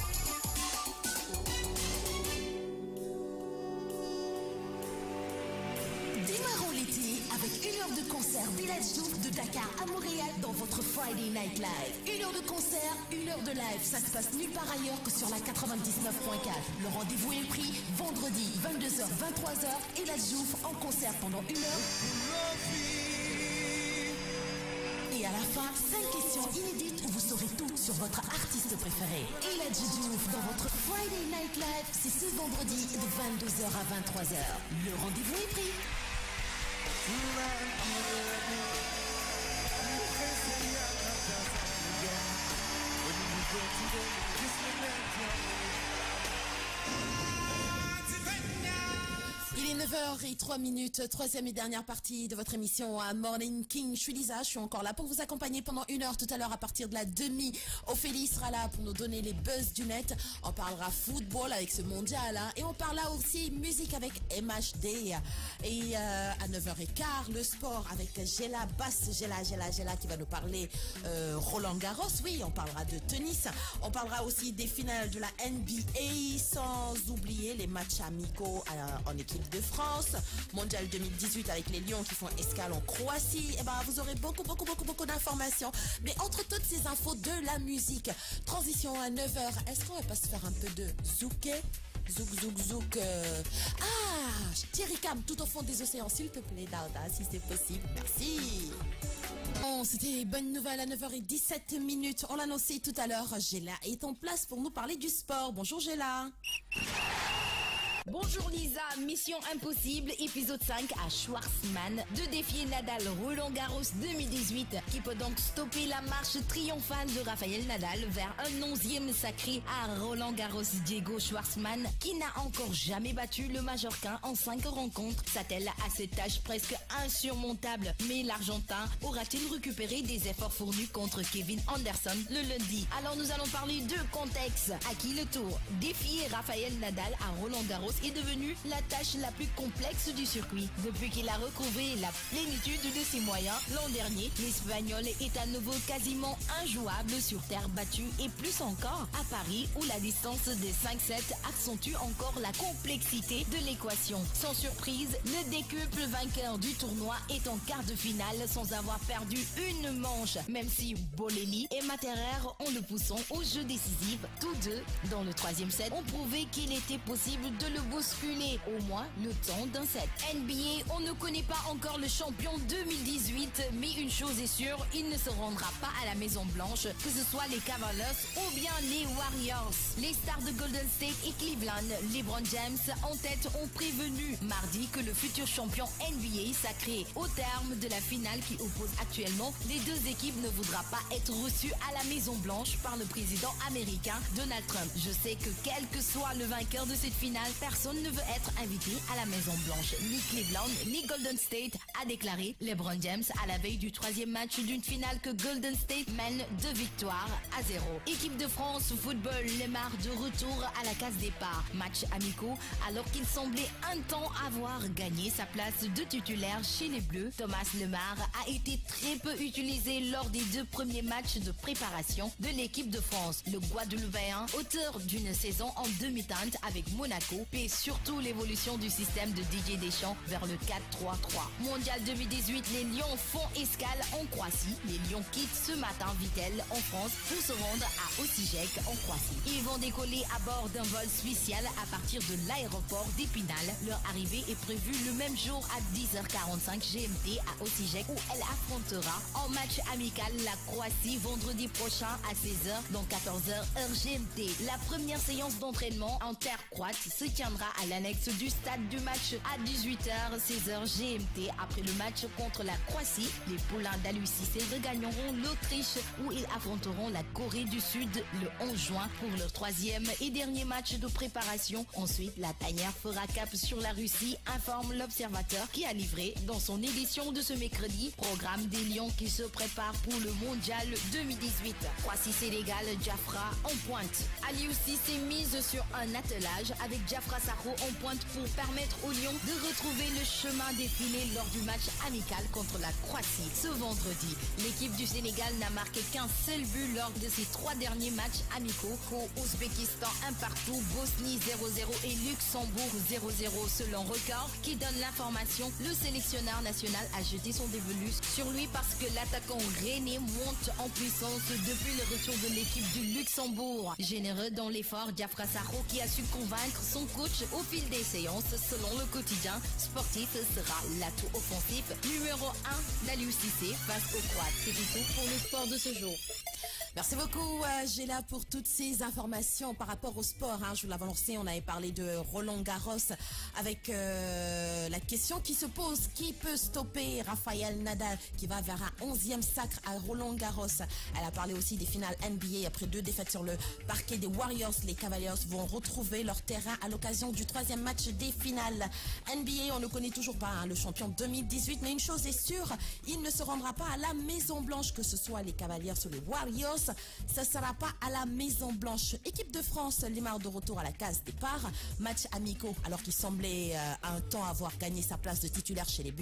Démarrons l'été avec une heure de concert Village Diouf de Dakar à Montréal dans votre Friday Night Live. Une heure de concert, une heure de live. Ça se passe nulle part ailleurs que sur la 99.4. Le rendez-vous est pris vendredi 22h, 23h. Village Diouf en concert pendant une heure. Et à la fin, 5 questions inédites où vous saurez tout sur votre artiste préféré. Village Diouf dans votre Friday Night Live. C'est ce vendredi de 22h à 23h. Le rendez-vous est pris. Il est 9h03, troisième et dernière partie de votre émission à Morning King. Je suis Lisa, je suis encore là pour vous accompagner pendant 1 heure tout à l'heure à partir de la demi. Ophélie sera là pour nous donner les buzz du net. On parlera football avec ce mondial et on parlera aussi musique avec MHD. Et à 9h15, le sport avec Gela Bass, Gela qui va nous parler Roland Garros. Oui, on parlera de tennis. On parlera aussi des finales de la NBA sans oublier les matchs amicaux en équipe de France, mondial 2018 avec les Lions qui font escale en Croatie. Et vous aurez beaucoup d'informations. Mais entre toutes ces infos, de la musique. Transition à 9h. Est-ce qu'on va pas se faire un peu de zouké? Zouk. Thierry Cam, tout au fond des océans, s'il te plaît, Dauda, si c'est possible. Merci. Bon, c'était bonne nouvelle à 9h17. On l'annonçait tout à l'heure. Géla est en place pour nous parler du sport. Bonjour Géla. Bonjour Lisa, mission impossible, épisode 5 à Schwartzmann de défier Nadal Roland Garros 2018 qui peut donc stopper la marche triomphale de Rafael Nadal vers un 11e sacré à Roland Garros. Diego Schwartzmann qui n'a encore jamais battu le Majorquin en 5 rencontres s'attelle à cette tâche presque insurmontable. Mais l'Argentin aura-t-il récupéré des efforts fournis contre Kevin Anderson le lundi? Alors nous allons parler de contexte. À qui le tour? Défier Rafael Nadal à Roland Garros est devenue la tâche la plus complexe du circuit. Depuis qu'il a recouvré la plénitude de ses moyens l'an dernier, l'Espagnol est à nouveau quasiment injouable sur terre battue et plus encore à Paris où la distance des 5-7 accentue encore la complexité de l'équation. Sans surprise, le décuple vainqueur du tournoi est en quart de finale sans avoir perdu une manche, même si Bolelli et Materer, en le poussant au jeu décisif, tous deux, dans le 3e set, ont prouvé qu'il était possible de le bousculer, au moins le temps d'un set. NBA, on ne connaît pas encore le champion 2018, mais une chose est sûre, il ne se rendra pas à la Maison Blanche, que ce soit les Cavaliers ou bien les Warriors. Les stars de Golden State et Cleveland, LeBron James en tête, ont prévenu mardi que le futur champion NBA sacré au terme de la finale qui oppose actuellement les deux équipes ne voudra pas être reçu à la Maison Blanche par le président américain Donald Trump. Je sais que quel que soit le vainqueur de cette finale, personne ne veut être invité à la Maison Blanche. Ni Cleveland, ni Golden State, a déclaré LeBron James à la veille du 3e match d'une finale que Golden State mène 2 victoires à 0. Équipe de France football, Lemar de retour à la case départ. Match amicaux alors qu'il semblait un temps avoir gagné sa place de titulaire chez les Bleus. Thomas Lemar a été très peu utilisé lors des 2 premiers matchs de préparation de l'équipe de France. Le Guadeloupéen, auteur d'une saison en demi-teinte avec Monaco, paie surtout l'évolution du système de Didier Deschamps vers le 4-3-3. Mondial 2018, les Lions font escale en Croatie. Les Lions quittent ce matin Vittel en France pour se rendre à Osijek en Croatie. Ils vont décoller à bord d'un vol spécial à partir de l'aéroport d'Épinal. Leur arrivée est prévue le même jour à 10h45 GMT à Osijek où elle affrontera en match amical la Croatie vendredi prochain à 16h dans 14h heure GMT. La première séance d'entraînement en terre croate se tiendra à l'annexe du stade du match à 18h 16h GMT. Après le match contre la Croatie, les poulains d'Aliou Cissé regagneront l'Autriche où ils affronteront la Corée du Sud le 11 juin pour leur 3e et dernier match de préparation. Ensuite, la tanière fera cap sur la Russie, informe l'Observateur qui a livré dans son édition de ce mercredi programme des Lions qui se préparent pour le Mondial 2018. Croatie-Sénégal, Diafra en pointe. Aliou Cissé mise sur un attelage avec Diafra Sakho en pointe pour permettre aux Lions de retrouver le chemin défilé lors du match amical contre la Croatie ce vendredi. L'équipe du Sénégal n'a marqué qu'un seul but lors de ses 3 derniers matchs amicaux. Ouzbékistan 1 partout, Bosnie 0-0 et Luxembourg 0-0 selon Record qui donne l'information. Le sélectionneur national a jeté son dévolu sur lui parce que l'attaquant rennais monte en puissance depuis le retour de l'équipe du Luxembourg. Généreux dans l'effort, Diafra Sakho qui a su convaincre son coach au fil des séances. Selon le quotidien sportif, sera l'atout offensif numéro 1 d'Aliou Cissé face aux Croates. C'est tout pour le sport de ce jour. Merci beaucoup, Géla, pour toutes ces informations par rapport au sport. Hein. Je vous l'avais lancé, on avait parlé de Roland Garros avec la question qui se pose, qui peut stopper Rafael Nadal qui va vers un 11e sacre à Roland Garros. Elle a parlé aussi des finales NBA. Après 2 défaites sur le parquet des Warriors, les Cavaliers vont retrouver leur terrain à l'occasion du 3e match des finales. NBA, on ne connaît toujours pas hein, le champion 2018, mais une chose est sûre, il ne se rendra pas à la Maison Blanche, que ce soit les Cavaliers ou les Warriors. Ça ne sera pas à la Maison Blanche. Équipe de France, Limar de retour à la case départ. Match amicaux, alors qu'il semblait un temps avoir gagné sa place de titulaire chez les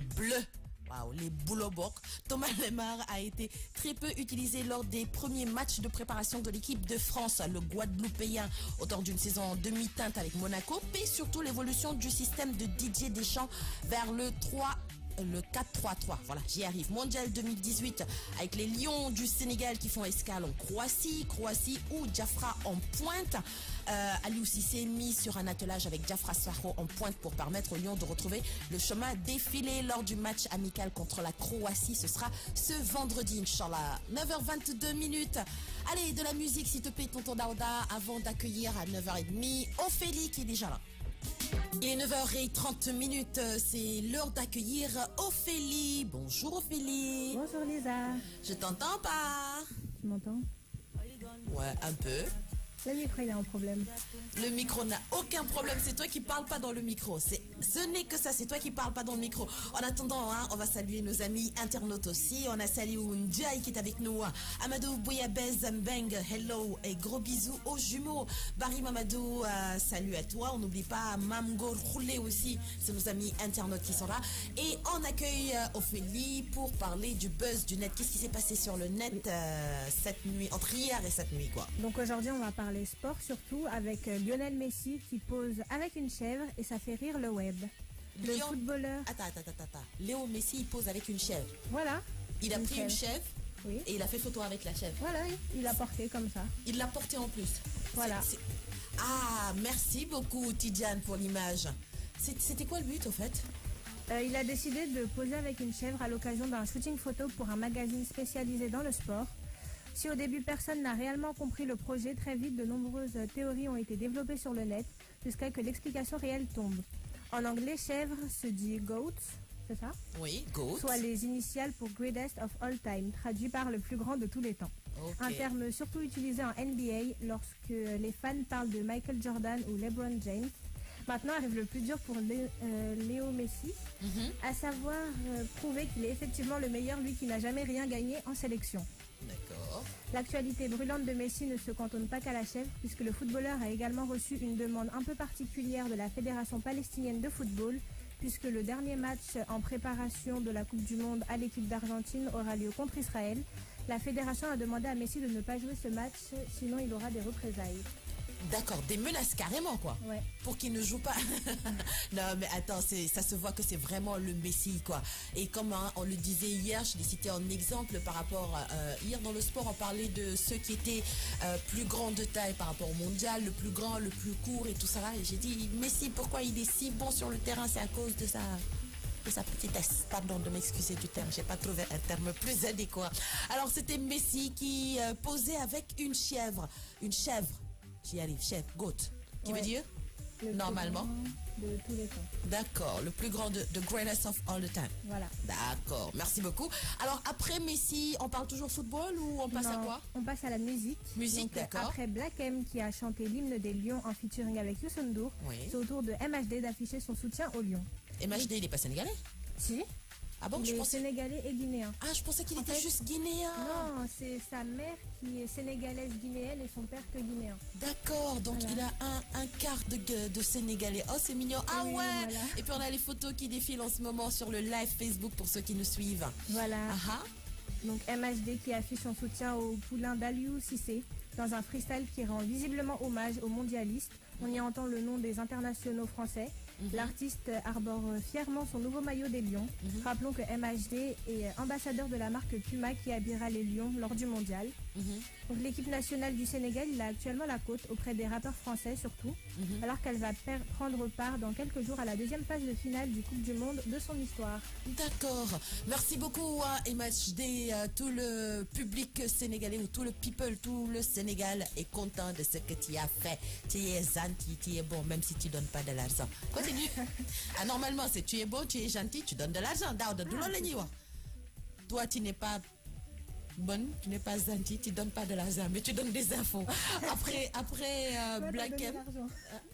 Bleus. Waouh, les Boulobok. Thomas Lemar a été très peu utilisé lors des premiers matchs de préparation de l'équipe de France. Le Guadeloupéen, autant d'une saison en demi-teinte avec Monaco, et surtout l'évolution du système de Didier Deschamps vers le 4-3-3, voilà, j'y arrive. Mondial 2018 avec les Lions du Sénégal qui font escale en Croatie où Diafra en pointe. Aliou Cissé mis sur un attelage avec Diafra Sakho en pointe pour permettre aux Lions de retrouver le chemin défilé lors du match amical contre la Croatie. Ce sera ce vendredi, Inch'Allah. 9h22 minutes. Allez, de la musique s'il te plaît, tonton Daouda, avant d'accueillir à 9h30 Ophélie qui est déjà là. Il est 9h30, c'est l'heure d'accueillir Ophélie. Bonjour Ophélie. Bonjour Lisa. Je t'entends pas? Tu m'entends? Ouais, un peu. Le micro, il a un problème. Le micro n'a aucun problème, c'est toi qui parles pas dans le micro. Ce n'est que ça, c'est toi qui parles pas dans le micro. En attendant, hein, on va saluer nos amis internautes aussi. On a Saliou Ndiaye qui est avec nous. Amadou Bouyabez Mbeng, hello et gros bisous aux jumeaux. Barry Mamadou, salut à toi. On n'oublie pas Mamgo Roulé aussi, c'est nos amis internautes qui sont là. Et on accueille Ophélie pour parler du buzz du net. Qu'est-ce qui s'est passé sur le net cette nuit, entre hier et cette nuit quoi? Donc aujourd'hui, on va parler sport surtout avec Lionel Messi qui pose avec une chèvre et ça fait rire le web. Le footballeur... Attends. Léo Messi, il pose avec une chèvre. Voilà. Il a pris une chèvre oui. Et il a fait photo avec la chèvre. Voilà, il l'a porté comme ça. Il l'a porté en plus. Voilà. Ah, merci beaucoup Tidjane pour l'image. C'était quoi le but au fait? Il a décidé de poser avec une chèvre à l'occasion d'un shooting photo pour un magazine spécialisé dans le sport. Si au début personne n'a réellement compris le projet, très vite de nombreuses théories ont été développées sur le net jusqu'à ce que l'explication réelle tombe. En anglais, chèvre se dit goat, c'est ça? Oui, goat. Soit les initiales pour greatest of all time, traduit par le plus grand de tous les temps. Okay. Un terme surtout utilisé en NBA lorsque les fans parlent de Michael Jordan ou LeBron James. Maintenant arrive le plus dur pour Léo Messi, à savoir prouver qu'il est effectivement le meilleur, lui qui n'a jamais rien gagné en sélection. D'accord. L'actualité brûlante de Messi ne se cantonne pas qu'à la chèvre, puisque le footballeur a également reçu une demande un peu particulière de la Fédération palestinienne de football, puisque le dernier match en préparation de la Coupe du Monde à l'équipe d'Argentine aura lieu contre Israël. La Fédération a demandé à Messi de ne pas jouer ce match, sinon il aura des représailles. D'accord, des menaces carrément quoi. Ouais. Pour qu'il ne joue pas. Non mais attends, ça se voit que c'est vraiment le Messi quoi. Et comme hein, on le disait hier, je l'ai cité en exemple par rapport hier dans le sport, on parlait de ceux qui étaient plus grands de taille par rapport au mondial, le plus grand, le plus court et tout ça là. Et j'ai dit Messi, pourquoi il est si bon sur le terrain? C'est à cause de sa petitesse. Pardon de m'excuser du terme, j'ai pas trouvé un terme plus adéquat. Alors c'était Messi qui posait avec une chèvre. Une chèvre. J'y arrive, chef, goat, qui veut dire normalement de tous les temps. D'accord, le plus grand de greatest of all the time. Voilà. D'accord, merci beaucoup. Alors après Messi, on parle toujours football ou on passe à quoi? On passe à la musique. Musique, d'accord. Après Black M qui a chanté l'hymne des Lions en featuring avec Youssou N'Dour, oui. C'est au tour de MHD d'afficher son soutien aux Lions. MHD, il n'est pas sénégalais? Si. Ah bon, il est sénégalais et guinéen. Ah, je pensais qu'il était juste guinéen. Non, c'est sa mère qui est sénégalaise guinéenne et son père que guinéen. D'accord, donc voilà. Il a un quart de sénégalais. Oh, c'est mignon. Ah ouais. Voilà. Et puis on a les photos qui défilent en ce moment sur le live Facebook pour ceux qui nous suivent. Voilà. Aha. Donc MHD qui affiche son soutien au poulain d'Aliou Cissé dans un freestyle qui rend visiblement hommage aux mondialistes. On y entend le nom des internationaux français. L'artiste arbore fièrement son nouveau maillot des Lions. Rappelons que MHD est ambassadeur de la marque Puma qui habillera les Lions lors du mondial. Donc l'équipe nationale du Sénégal, il a actuellement la cote auprès des rappeurs français surtout, alors qu'elle va prendre part dans quelques jours à la deuxième phase de finale du Coupe du Monde de son histoire. D'accord. Merci beaucoup à MHD. Tout le public sénégalais ou tout le people, tout le Sénégal est content de ce que tu as fait. Tu es gentil, tu es bon, même si tu ne donnes pas de l'argent. Continue. Ah, normalement, c'est tu es bon, tu es gentil, tu donnes de l'argent. Toi, tu n'es pas bonne, tu n'es pas gentil, tu ne donnes pas de l'argent, mais tu donnes des infos. Après Black M.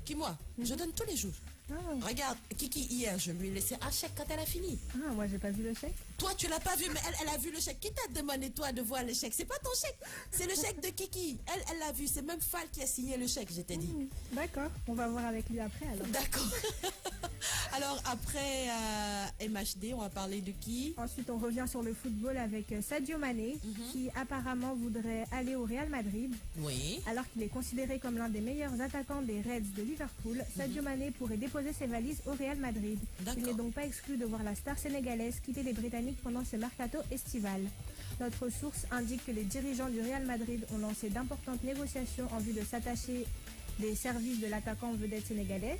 Qui moi? Je donne tous les jours. Regarde, Kiki, hier, je lui ai laissé un chèque quand elle a fini. Ah, moi, j'ai pas vu le chèque. Toi, tu l'as pas vu, mais elle a vu le chèque. Qui t'a demandé, toi, de voir le chèque? C'est pas ton chèque, c'est le chèque de Kiki. Elle l'a vu, c'est même Fall qui a signé le chèque, je t'ai dit. D'accord, on va voir avec lui après, alors. D'accord. Alors, après MHD, on va parler de qui? Ensuite, on revient sur le football avec Sadio Mané, qui apparemment voudrait aller au Real Madrid. Oui. Alors qu'il est considéré comme l'un des meilleurs attaquants des Reds de Liverpool, Sadio Mané pourrait déposer ses valises au Real Madrid. Il n'est donc pas exclu de voir la star sénégalaise quitter les Britanniques pendant ce mercato estival. Notre source indique que les dirigeants du Real Madrid ont lancé d'importantes négociations en vue de s'attacher des services de l'attaquant vedette sénégalais.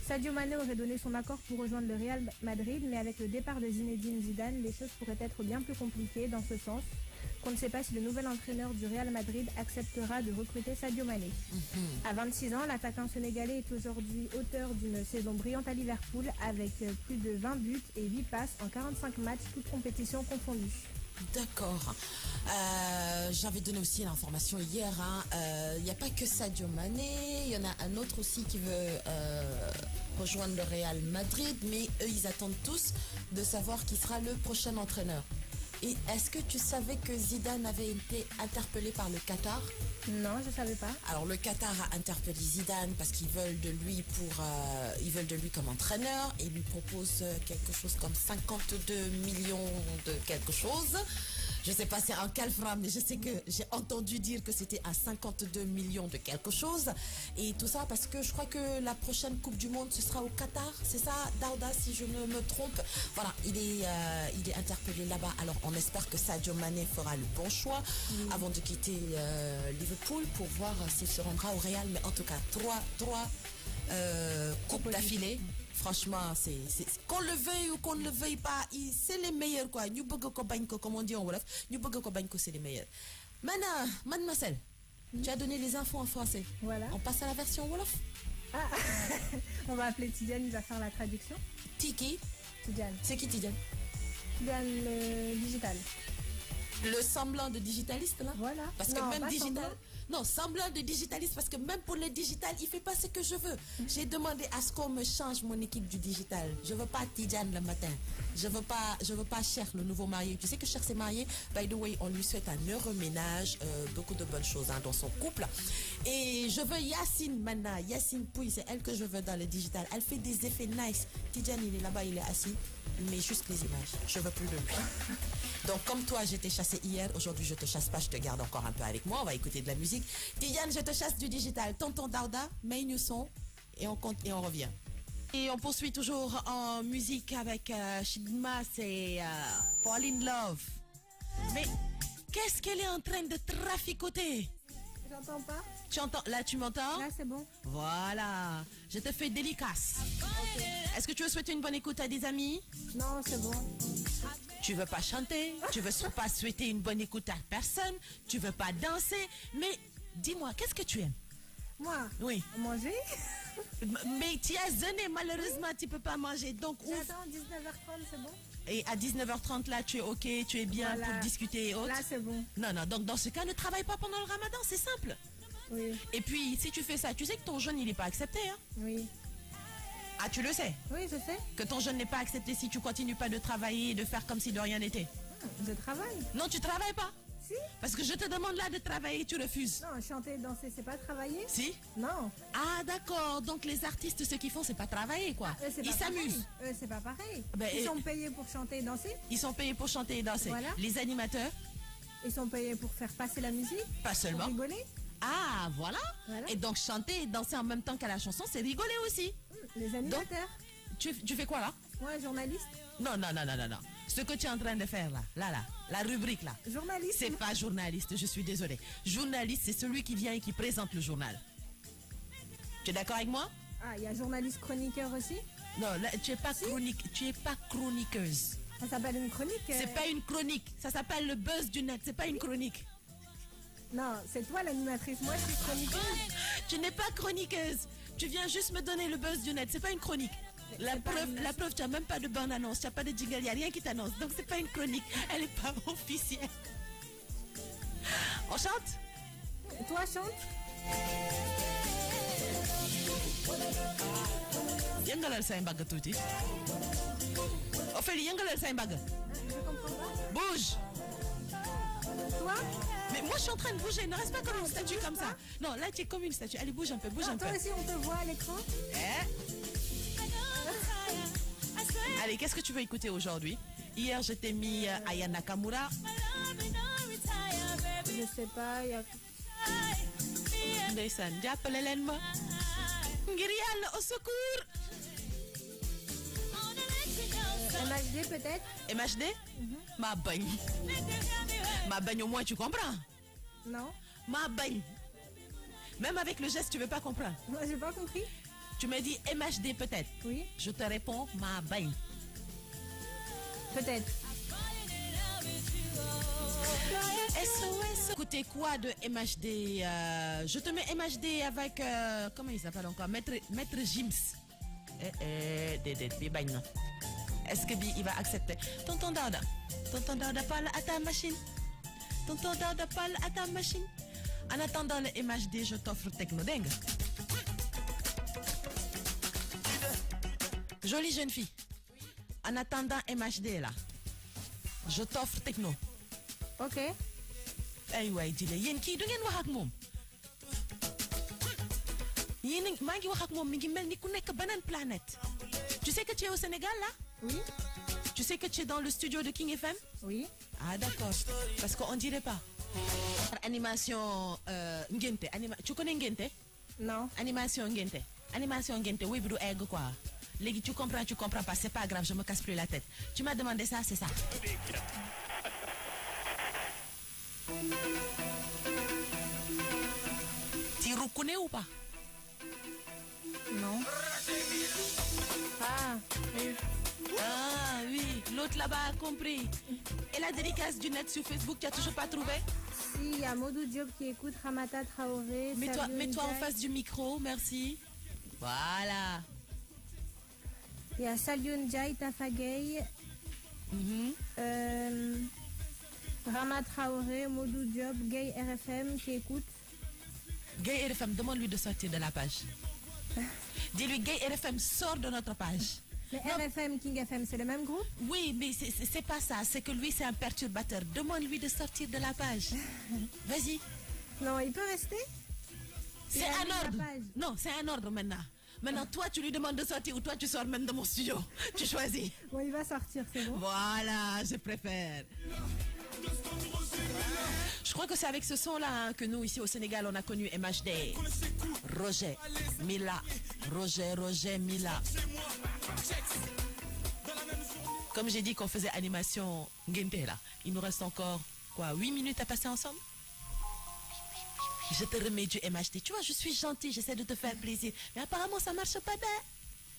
Sadio Mané aurait donné son accord pour rejoindre le Real Madrid, mais avec le départ de Zinedine Zidane, les choses pourraient être bien plus compliquées dans ce sens. Qu'on ne sait pas si le nouvel entraîneur du Real Madrid acceptera de recruter Sadio Mané. À 26 ans, l'attaquant sénégalais est aujourd'hui auteur d'une saison brillante à Liverpool avec plus de 20 buts et 8 passes en 45 matchs, toutes compétitions confondues. D'accord. J'avais donné aussi l'information hier. Il n'y a pas que Sadio Mané, il y en a un autre aussi qui veut rejoindre le Real Madrid, mais eux, ils attendent tous de savoir qui sera le prochain entraîneur. Et est-ce que tu savais que Zidane avait été interpellé par le Qatar? Non, je ne savais pas. Alors le Qatar a interpellé Zidane parce qu'ils veulent de lui comme entraîneur et lui proposent quelque chose comme 52 millions de quelque chose. Je ne sais pas c'est en quel franc, mais je sais que j'ai entendu dire que c'était à 52 millions de quelque chose. Et tout ça parce que je crois que la prochaine Coupe du Monde, ce sera au Qatar. C'est ça, Daouda, si je ne me trompe. Voilà, il est interpellé là-bas. Alors, on espère que Sadio Mané fera le bon choix avant de quitter Liverpool pour voir s'il se rendra au Real. Mais en tout cas, trois coupes d'affilée. Franchement, c'est qu'on le veuille ou qu'on ne le veuille pas, c'est les meilleurs quoi. Nous bëgg ko bañ ko, comme on dit en wolof, nous bëgg ko bañ ko, c'est les meilleurs. Maintenant, mademoiselle, tu as donné les infos en français. Voilà. On passe à la version wolof. Ah, on va appeler Tidiane, il va faire la traduction. Tiki. Tidiane. C'est qui Tidiane? Tidiane le digital. Le semblant de digitaliste là? Voilà. Parce que non, même digital. Semblant. Non, semblant de digitaliste, parce que même pour le digital, il ne fait pas ce que je veux. J'ai demandé à ce qu'on me change mon équipe du digital. Je ne veux pas Tidjane le matin. Je veux pas Cher, le nouveau marié. Tu sais que Cher s'est marié. By the way, on lui souhaite un heureux ménage, beaucoup de bonnes choses dans son couple. Et je veux Yacine maintenant. Yacine Pouy, c'est elle que je veux dans le digital. Elle fait des effets nice. Tidjane, il est là-bas, il est assis. Il met juste les images. Je veux plus de lui. Donc, comme toi, je t'ai chassé hier, aujourd'hui, je te chasse pas, je te garde encore un peu avec moi. On va écouter de la musique. Tidiane, je te chasse du digital. Tonton Daouda, mets une son et on compte et on revient. Et on poursuit toujours en musique avec Chidma, c'est Fall in Love. Mais qu'est-ce qu'elle est en train de traficoter? J'entends pas. Tu entends? Là, tu m'entends? Là, c'est bon. Voilà. Je te fais délicace. Okay. Est-ce que tu veux souhaiter une bonne écoute à des amis? Non, c'est bon. Tu veux pas chanter, tu veux pas souhaiter une bonne écoute à personne, tu veux pas danser, mais dis-moi, qu'est-ce que tu aimes? Moi? Oui. Manger? Mais tu as jeûné, malheureusement, tu peux pas manger. Donc, attends, 19h30, c'est bon? Et à 19h30, là, tu es OK, tu es bien voilà. Pour discuter et autres? Là, c'est bon. Non, donc dans ce cas, ne travaille pas pendant le ramadan, c'est simple. Oui. Et puis, si tu fais ça, tu sais que ton jeûne, il n'est pas accepté, hein? Oui. Ah, tu le sais? Oui, je sais. Que ton jeûne n'est pas accepté si tu continues pas de travailler et de faire comme si de rien n'était. Je travaille. Non, tu travailles pas. Si. Parce que je te demande là de travailler, tu refuses. Non, chanter et danser, c'est pas travailler. Si. Non. Ah, d'accord. Donc les artistes, ce qu'ils font, c'est pas travailler, quoi. Ils s'amusent. C'est pas pareil. Ben, ils sont payés pour chanter et danser. Ils sont payés pour chanter et danser. Voilà. Les animateurs? Ils sont payés pour faire passer la musique. Pas seulement. Pour rigoler. Ah, voilà. Et donc chanter et danser en même temps qu'à la chanson, c'est rigoler aussi. Les animateurs. tu fais quoi là? Moi, journaliste. Non. Ce que tu es en train de faire là, la rubrique là. Journaliste. C'est pas journaliste, je suis désolée. Journaliste, c'est celui qui vient et qui présente le journal. Tu es d'accord avec moi? Ah, il y a journaliste chroniqueur aussi. Non, là, tu es pas chroniqueuse. Ça s'appelle une chronique. C'est pas une chronique, ça s'appelle le buzz du net, c'est pas une chronique. Non, c'est toi l'animatrice, moi je suis chroniqueuse. Tu n'es pas chroniqueuse. Tu viens juste me donner le buzz du net, c'est pas une chronique. La preuve, tu n'as même pas de bande annonce, tu n'as pas de jingle, il n'y a rien qui t'annonce. Donc c'est pas une chronique, elle n'est pas officielle. On chante? Toi chante? Yangalal sa mbagg tuuti. Ophélie, yangalal sa mbagg. Je comprends pas. Bouge. Toi? Mais moi je suis en train de bouger, ne reste pas comme une statue comme ça. Non, là tu es comme une statue. Allez, bouge un peu, bouge un peu. Toi aussi on te voit à l'écran? Allez, qu'est-ce que tu veux écouter aujourd'hui? Hier je t'ai mis Aya Nakamura. Je sais pas, il y a... Ndeysaan, jàppale leen ma. Ngir Yàlla, au secours. MHD peut-être? MHD? Ma bagne. Ma bagne, au moins tu comprends? Non. Ma bagne. Même avec le geste, tu veux pas comprendre? Moi j'ai pas compris. Tu me dis MHD peut-être? Oui. Je te réponds ma bagne. Peut-être. SOS. Écoutez quoi de MHD? Je te mets MHD avec comment il s'appelle encore? Maître Gims. Est-ce que il va accepter? Tonton Dauda parle à ta machine. Tonton Dauda parle à ta machine. En attendant le MHD, je t'offre Techno Dengue. Jolie jeune fille. En attendant MHD là, je t'offre Techno. Ok. Ay waay jile yéen kii du ngeen wax ak moom yéen maa ngi wax ak moom mi ngi mel ni ku nekk beneen planète. Tu sais que tu es au Sénégal là? Oui. Tu sais que tu es dans le studio de King FM? Oui. Ah d'accord, parce qu'on dirait pas. Animation ngénte tu connais ngénte? Non. Animation ngénte oui bi du egg quoi. Léegi tu comprends pas, c'est pas grave, je me casse plus la tête. Tu m'as demandé ça, c'est ça. Tu reconnais ou pas? Non. Ah, oui. Ah oui, l'autre là-bas a compris. Et la dédicace du net sur Facebook, tu as toujours pas trouvé? Si, il y a Modou Diop qui écoute Ramata Traoré. Mets-toi en face du micro, merci. Voilà. Il y a Salioun Jai Tafagay. Rama Traoré, Modou Diop, Gay RFM qui écoute. Gay RFM, demande-lui de sortir de la page. Dis-lui, Gay RFM, sort de notre page. Mais RFM, King FM, c'est le même groupe? Oui, mais c'est pas ça. C'est que lui, c'est un perturbateur. Demande-lui de sortir de la page. Vas-y. Non, il peut rester? C'est un ordre. Non, c'est un ordre maintenant. Maintenant, toi, tu lui demandes de sortir ou toi, tu sors même de mon studio. Tu choisis. Bon, il va sortir, c'est bon. Voilà, je préfère. Je crois que c'est avec ce son-là hein, que nous, ici au Sénégal, on a connu MHD. Roger, Mila. Roger, Mila. Comme j'ai dit qu'on faisait animation Ngente là, il nous reste encore, 8 minutes à passer ensemble? Je te remets du MHD. Tu vois, je suis gentille, j'essaie de te faire plaisir. Mais apparemment, ça marche pas bien.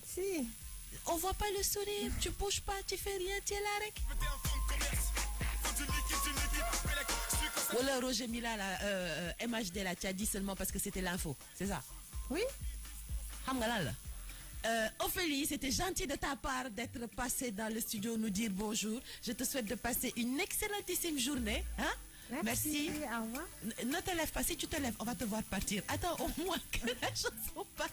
Si. On voit pas le sourire, tu bouges pas, tu fais rien, tu es là, Rek. Voilà, Roger Mila, MHD, là, tu as dit seulement parce que c'était l'info, c'est ça? Oui. Ophélie, c'était gentil de ta part d'être passée dans le studio nous dire bonjour. Je te souhaite de passer une excellentissime journée. Hein? Merci. Au revoir. Ne te lève pas. Si tu te lèves, on va te voir partir. Attends au moins que la chanson parte.